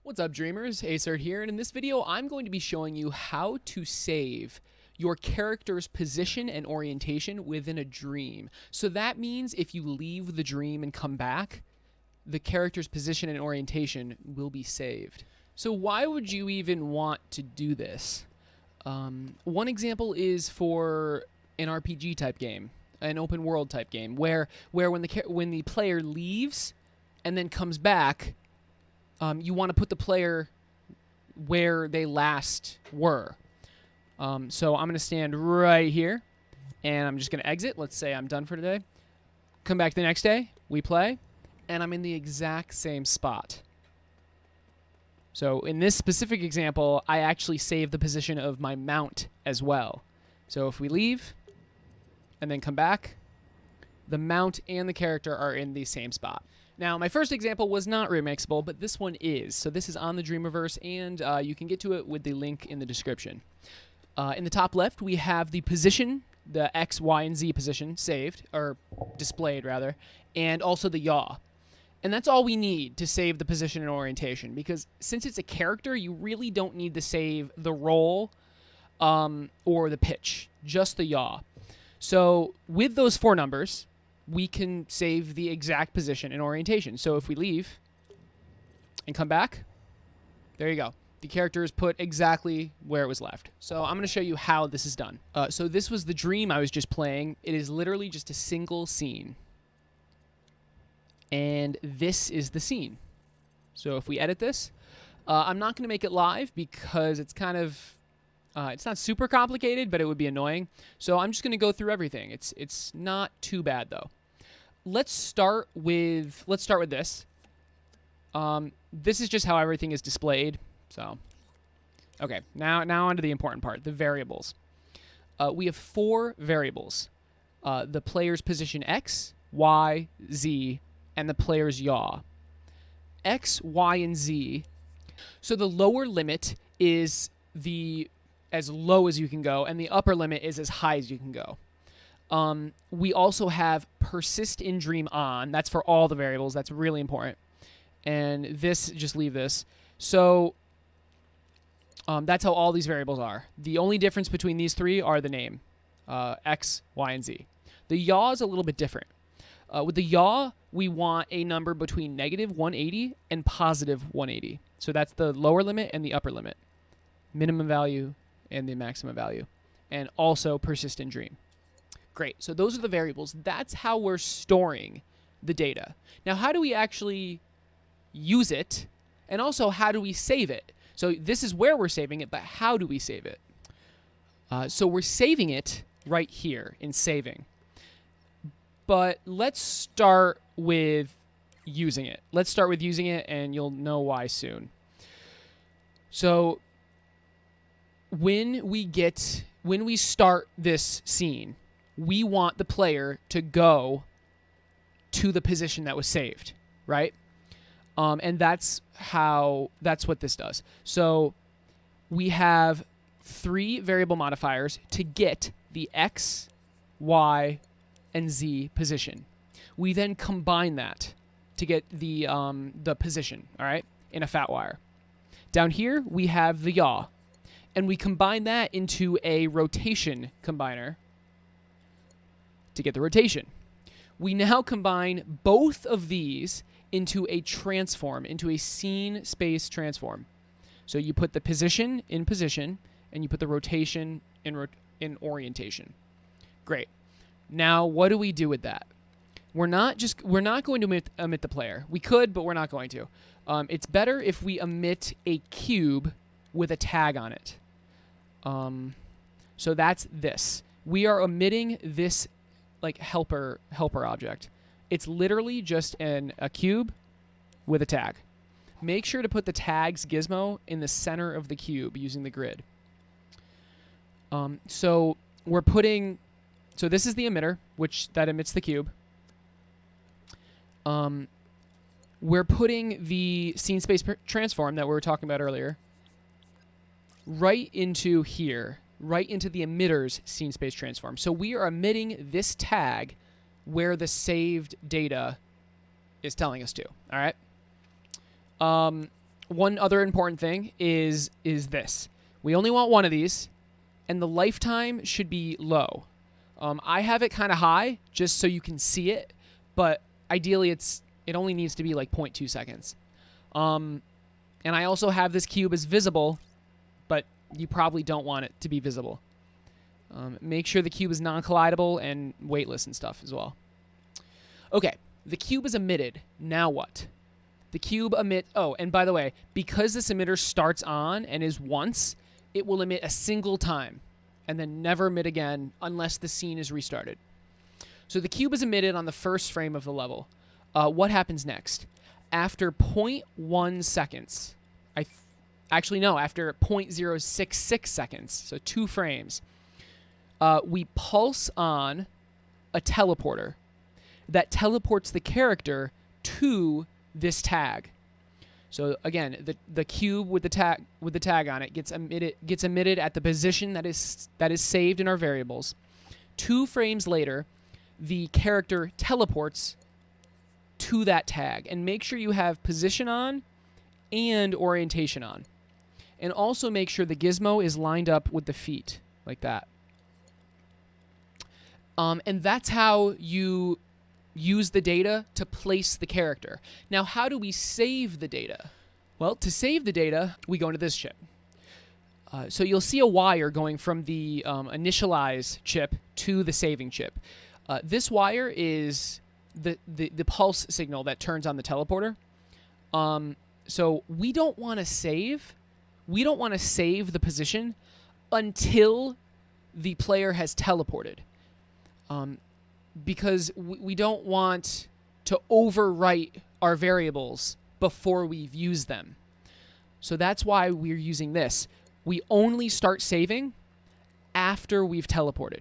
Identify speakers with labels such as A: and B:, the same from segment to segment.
A: What's up, dreamers? Acert here, and in this video I'm going to be showing you how to save your character's position and orientation within a dream. So that means if you leave the dream and come back, the character's position and orientation will be saved. So why would you even want to do this? One example is for an RPG type game, an open world type game, where when the player leaves and then comes back, you want to put the player where they last were. So I'm going to stand right here, and I'm just going to exit. Let's say I'm done for today. Come back the next day, we play, and I'm in the exact same spot. So in this specific example, I actually save the position of my mount as well. So if we leave and then come back, the mount and the character are in the same spot. Now, my first example was not remixable, but this one is. So this is on the Dreamiverse, and you can get to it with the link in the description. In the top left, we have the position, the X, Y, and Z position saved, or displayed, rather, and also the yaw. And that's all we need to save the position and orientation, because since it's a character, you really don't need to save the roll or the pitch, just the yaw. So with those four numbers, we can save the exact position and orientation. So if we leave and come back, there you go. The character is put exactly where it was left. So I'm going to show you how this is done. So this was the dream I was just playing. It is literally just a single scene. And this is the scene. So if we edit this, I'm not going to make it live because it's kind of, it's not super complicated, but it would be annoying. So I'm just going to go through everything. It's not too bad though. Let's start with this. This is just how everything is displayed. So, okay, now on to the important part, the variables. We have four variables: the player's position X, Y, Z, and the player's yaw. X, Y, and Z. So the lower limit is as low as you can go, and the upper limit is as high as you can go. We also have persist in dream on. That's for all the variables. That's really important. And this, just leave this. So that's how all these variables are. The only difference between these three are the name, X, Y, and Z. The yaw is a little bit different. With the yaw, we want a number between negative 180 and positive 180. So that's the lower limit and the upper limit. Minimum value and the maximum value. And also persist in dream. Great. So those are the variables. That's how we're storing the data. Now, how do we actually use it? And also, how do we save it? So this is where we're saving it, but how do we save it? So we're saving it right here in saving. But let's start with using it. Let's start with using it, and you'll know why soon. So when we start this scene, we want the player to go to the position that was saved, right? And that's what this does. So we have three variable modifiers to get the X, Y, and Z position. We then combine that to get the position, all right, in a fat wire. Down here, we have the yaw, and we combine that into a rotation combiner to get the rotation. We now combine both of these into a transform, into a scene space transform. So you put the position in position, and you put the rotation in orientation. Great. Now, what do we do with that? We're not going to omit the player. We could, but we're not going to. It's better if we omit a cube with a tag on it. So that's this. We are omitting this like helper object. It's literally just a cube with a tag. Make sure to put the tags gizmo in the center of the cube using the grid. So this is the emitter, that emits the cube. We're putting the scene space transform that we were talking about earlier right into here, right into the emitter's scene space transform. So we are emitting this tag where the saved data is telling us to. All right. one other important thing is this. We only want one of these, and the lifetime should be low. I have it kind of high just so you can see it, but ideally it only needs to be like 0.2 seconds. And I also have this cube as visible, but you probably don't want it to be visible. Make sure the cube is non-collidable and weightless and stuff as well. Okay, the cube is emitted. Now what? The cube oh, and by the way, because this emitter starts on and is once, it will emit a single time and then never emit again unless the scene is restarted. So the cube is emitted on the first frame of the level. What happens next? After 0.1 seconds, actually no, after 0.066 seconds, so 2 frames, we pulse on a teleporter that teleports the character to this tag. So again, the cube with the tag on it gets emitted at the position that is saved in our variables. 2 frames later, the character teleports to that tag, and make sure you have position on and orientation on, and also make sure the gizmo is lined up with the feet like that. And that's how you use the data to place the character. Now, how do we save the data? Well, to save the data, we go into this chip. So you'll see a wire going from the initialize chip to the saving chip. This wire is the pulse signal that turns on the teleporter. So we don't want to save. We don't want to save the position until the player has teleported. Because we don't want to overwrite our variables before we've used them. So that's why we're using this. We only start saving after we've teleported.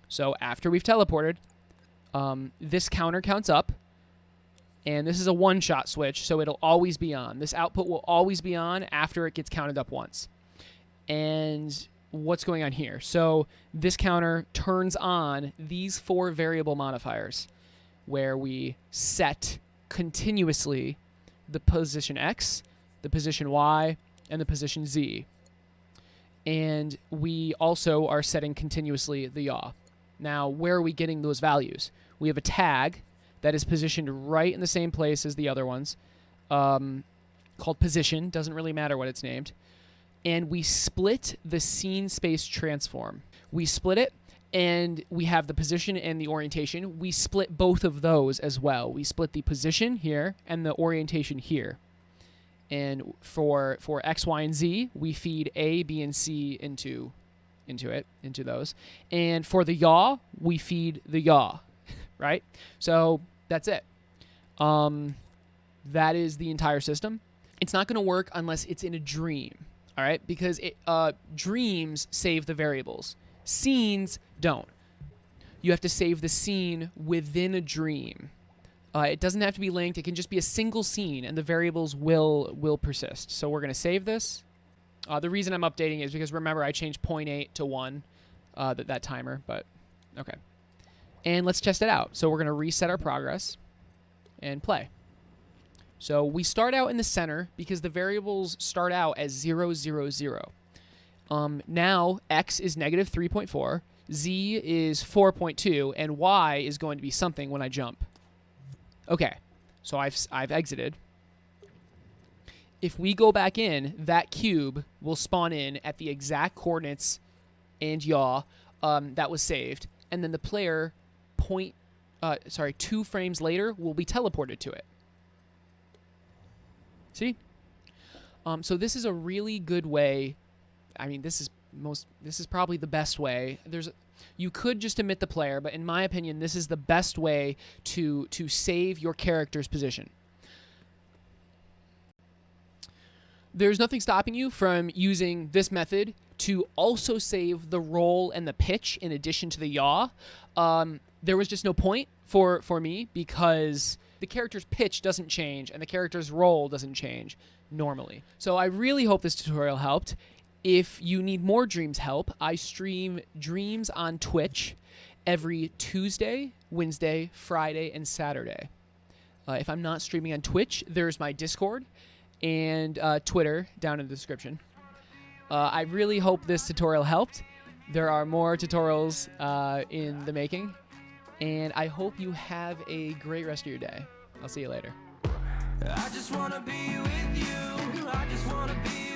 A: So after we've teleported, this counter counts up, and this is a one-shot switch, so it'll always be on. This output will always be on after it gets counted up once. And what's going on here? So this counter turns on these 4 variable modifiers where we set continuously the position X, the position Y, and the position Z. And we also are setting continuously the yaw. Now, where are we getting those values? We have a tag that is positioned right in the same place as the other ones, called position. Doesn't really matter what it's named. And we split the scene space transform. We split it, and we have the position and the orientation. We split both of those as well. We split the position here and the orientation here. And for X, Y, and Z, we feed A, B, and C into those. And for the yaw, we feed the yaw, right? So that's it. That is the entire system. It's not going to work unless it's in a dream. All right, because dreams save the variables. Scenes don't. You have to save the scene within a dream. It doesn't have to be linked. It can just be a single scene, and the variables will persist. So we're going to save this. The reason I'm updating is because, remember, I changed 0.8 to 1, that timer. But okay. And let's test it out. So we're going to reset our progress and play. So we start out in the center because the variables start out as 0, 0, 0. Now X is negative 3.4, Z is 4.2, and Y is going to be something when I jump. Okay, so I've exited. If we go back in, that cube will spawn in at the exact coordinates and yaw that was saved, and then the player 2 frames later will be teleported to it. See? So this is a really good way. I mean, this is probably the best way. You could just emit the player, but in my opinion, this is the best way to save your character's position. There's nothing stopping you from using this method to also save the roll and the pitch in addition to the yaw. There was just no point for me because the character's pitch doesn't change and the character's roll doesn't change normally. So I really hope this tutorial helped. If you need more Dreams help, I stream Dreams on Twitch every Tuesday, Wednesday, Friday, and Saturday. If I'm not streaming on Twitch, there's my Discord, and Twitter down in the description. I really hope this tutorial helped. There are more tutorials in the making, and I hope you have a great rest of your day. I'll see you later.
B: I just wanna be with you. I just wanna be